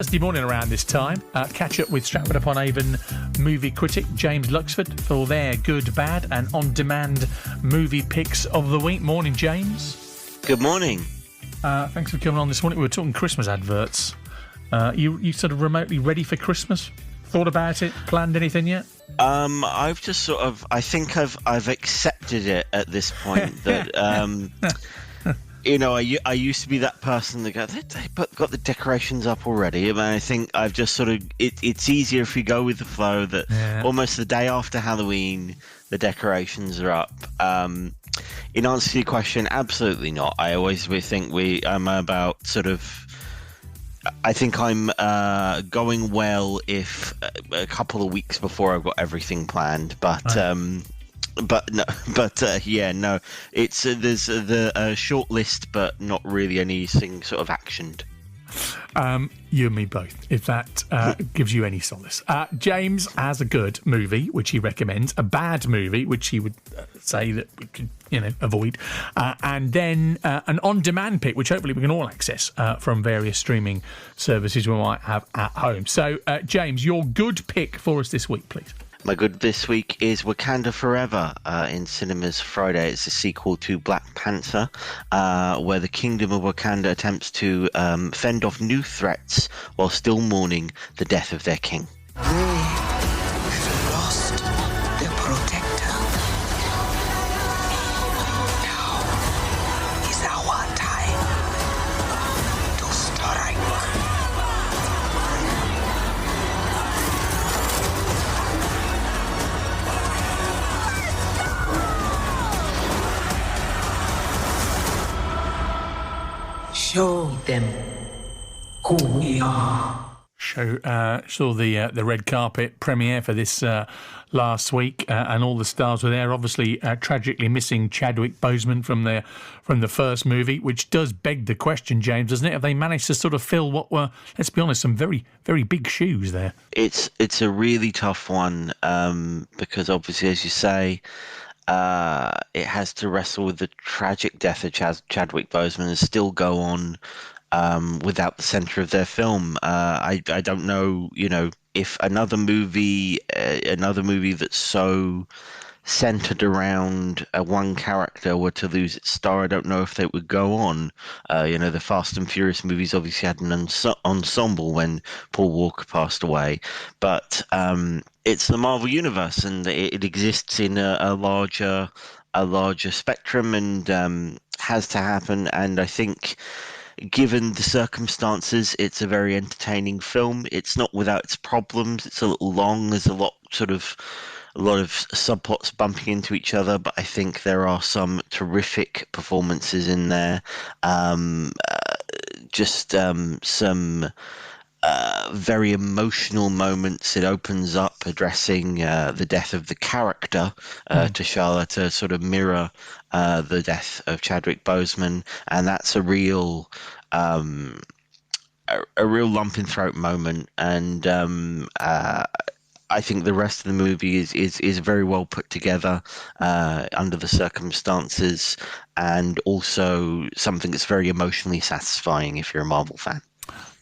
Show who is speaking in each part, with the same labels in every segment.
Speaker 1: Thursday morning around this time, catch up with Stratford-upon-Avon movie critic James Luxford for their good, bad and on-demand movie picks of the week. Morning, James.
Speaker 2: Good morning.
Speaker 1: Thanks for coming on this morning. We were talking Christmas adverts. You sort of remotely ready for Christmas? Thought about it? Planned anything yet?
Speaker 2: I've just sort of, I think I've accepted it at this point that, you know, I used to be that person that they've got the decorations up already. I mean, I think I've just sort of, it's easier if you go with the flow that almost the day after Halloween, the decorations are up. In answer to your question, absolutely not. I always think I'm about sort of, I think I'm going well if a couple of weeks before I've got everything planned, but no, it's there's a short list, but not really anything sort of actioned.
Speaker 1: You and me both, if that gives you any solace. James has a good movie, which he recommends, a bad movie, which he would say that we could, avoid, and then an on-demand pick, which hopefully we can all access from various streaming services we might have at home. So, James, your good pick for us this week, please.
Speaker 2: My good this week is Wakanda Forever in cinemas Friday. It's a sequel to Black Panther, where the Kingdom of Wakanda attempts to fend off new threats while still mourning the death of their king.
Speaker 3: They have lost their protector. Now is our time to strike. Show them who we are.
Speaker 1: Saw the red carpet premiere for this last week, and all the stars were there. Obviously, tragically missing Chadwick Boseman from the first movie, which does beg the question, James, doesn't it? Have they managed to sort of fill what were, let's be honest, some very, very big shoes there?
Speaker 2: It's a really tough one because obviously, as you say, it has to wrestle with the tragic death of Chadwick Boseman and still go on without the centre of their film. I don't know, if another movie that's so centered around one character were to lose its star, I don't know if they would go on. The Fast and Furious movies obviously had an ensemble when Paul Walker passed away, but it's the Marvel Universe, and it exists in a larger spectrum, and has to happen. And I think, given the circumstances, it's a very entertaining film. It's not without its problems. It's a little long. There's a lot of subplots bumping into each other, but I think there are some terrific performances in there. Some very emotional moments. It opens up addressing the death of the character T'Challa, to sort of mirror the death of Chadwick Boseman, and that's a real lump in throat moment. And I think the rest of the movie is very well put together under the circumstances, and also something that's very emotionally satisfying if you're a Marvel fan.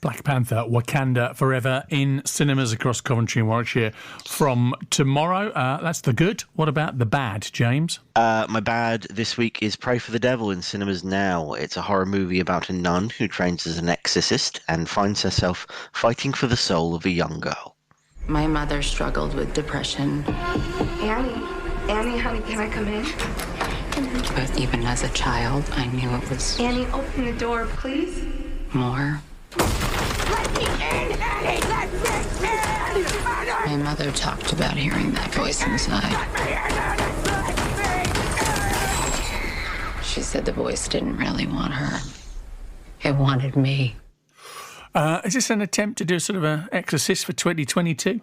Speaker 1: Black Panther, Wakanda Forever in cinemas across Coventry and Warwickshire from tomorrow. That's the good. What about the bad, James?
Speaker 2: My bad this week is Pray for the Devil in cinemas now. It's a horror movie about a nun who trains as an exorcist and finds herself fighting for the soul of a young girl.
Speaker 4: My mother struggled with depression.
Speaker 5: Annie, honey, can I come in?
Speaker 4: But even as a child, I knew it was
Speaker 5: Annie, open the door, please.
Speaker 4: more.
Speaker 5: Let me in, Annie! Let me in!
Speaker 4: My mother talked about hearing that voice inside. She said the voice didn't really want her. It wanted me.
Speaker 1: Is this an attempt to do sort of an exorcist for 2022?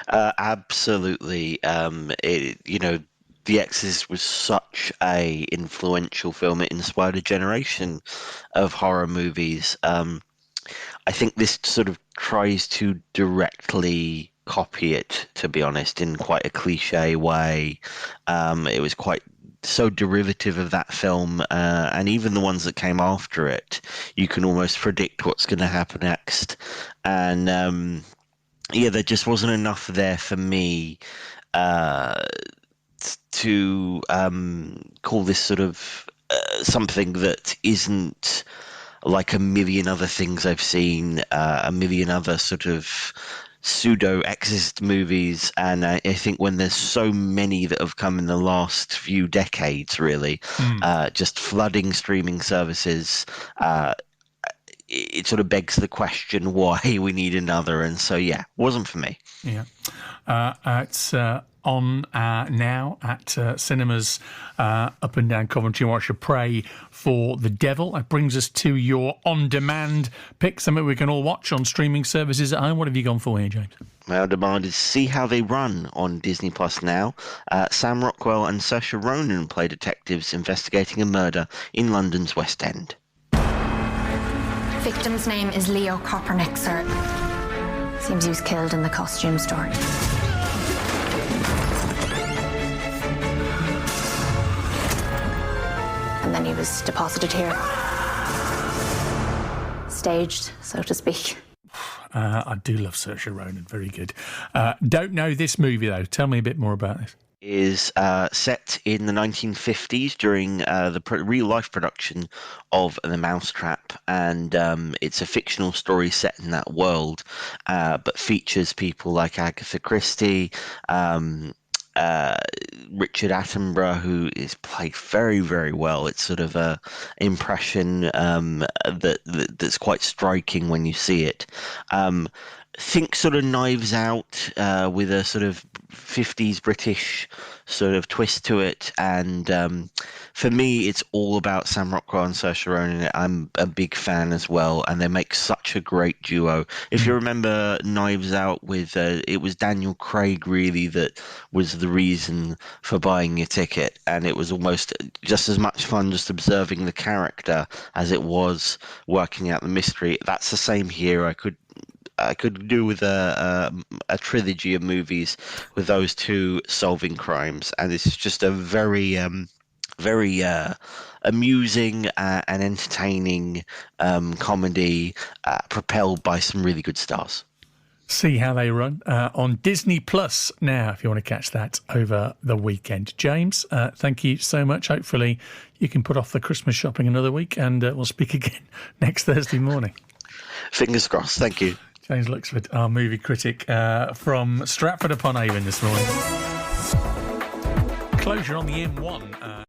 Speaker 2: Absolutely. The Exorcist was such a influential film. It inspired a generation of horror movies. I think this sort of tries to directly copy it, to be honest, in quite a cliche way. It was quite so derivative of that film, and even the ones that came after it, you can almost predict what's going to happen next. And yeah, there just wasn't enough there for me to call this sort of something that isn't like a million other things I've seen, a million other sort of pseudo exorcist movies. And I think when there's so many that have come in the last few decades, really, just flooding streaming services, it sort of begs the question why we need another. And so, yeah, wasn't for me.
Speaker 1: Yeah. It's on now at cinemas up and down Coventry. Watch a Pray for the Devil. That brings us to your on-demand pick, something we can all watch on streaming services at home. What have you gone for here, James?
Speaker 2: My on-demand is See How They Run on Disney Plus now. Sam Rockwell and Saoirse Ronan play detectives investigating a murder in London's West End.
Speaker 6: Victim's name is Leo Kopernik, sir. Seems he was killed in the costume store. And then he was deposited here. Staged, so to speak.
Speaker 1: I do love Saoirse Ronan. Very good. Don't know this movie, though. Tell me a bit more about this.
Speaker 2: Is set in the 1950s during the real-life production of The Mousetrap, and it's a fictional story set in that world, but features people like Agatha Christie, Richard Attenborough, who is played very, very well. It's sort of a impression that's quite striking when you see it. Think sort of Knives Out with a sort of 50s British sort of twist to it, and for me it's all about Sam Rockwell and Saoirse Ronan. I'm a big fan as well, and they make such a great duo. If you remember Knives Out, with it was Daniel Craig really that was the reason for buying your ticket, and it was almost just as much fun just observing the character as it was working out the mystery. That's the same here. I could do with a trilogy of movies with those two solving crimes, and it's just a very amusing and entertaining comedy propelled by some really good stars.
Speaker 1: See How They Run on Disney Plus now, if you want to catch that over the weekend. James, thank you so much. Hopefully you can put off the Christmas shopping another week, and we'll speak again next Thursday morning.
Speaker 2: Fingers crossed. Thank you.
Speaker 1: James Luxford, our movie critic from Stratford-upon-Avon this morning. Closure on the M1.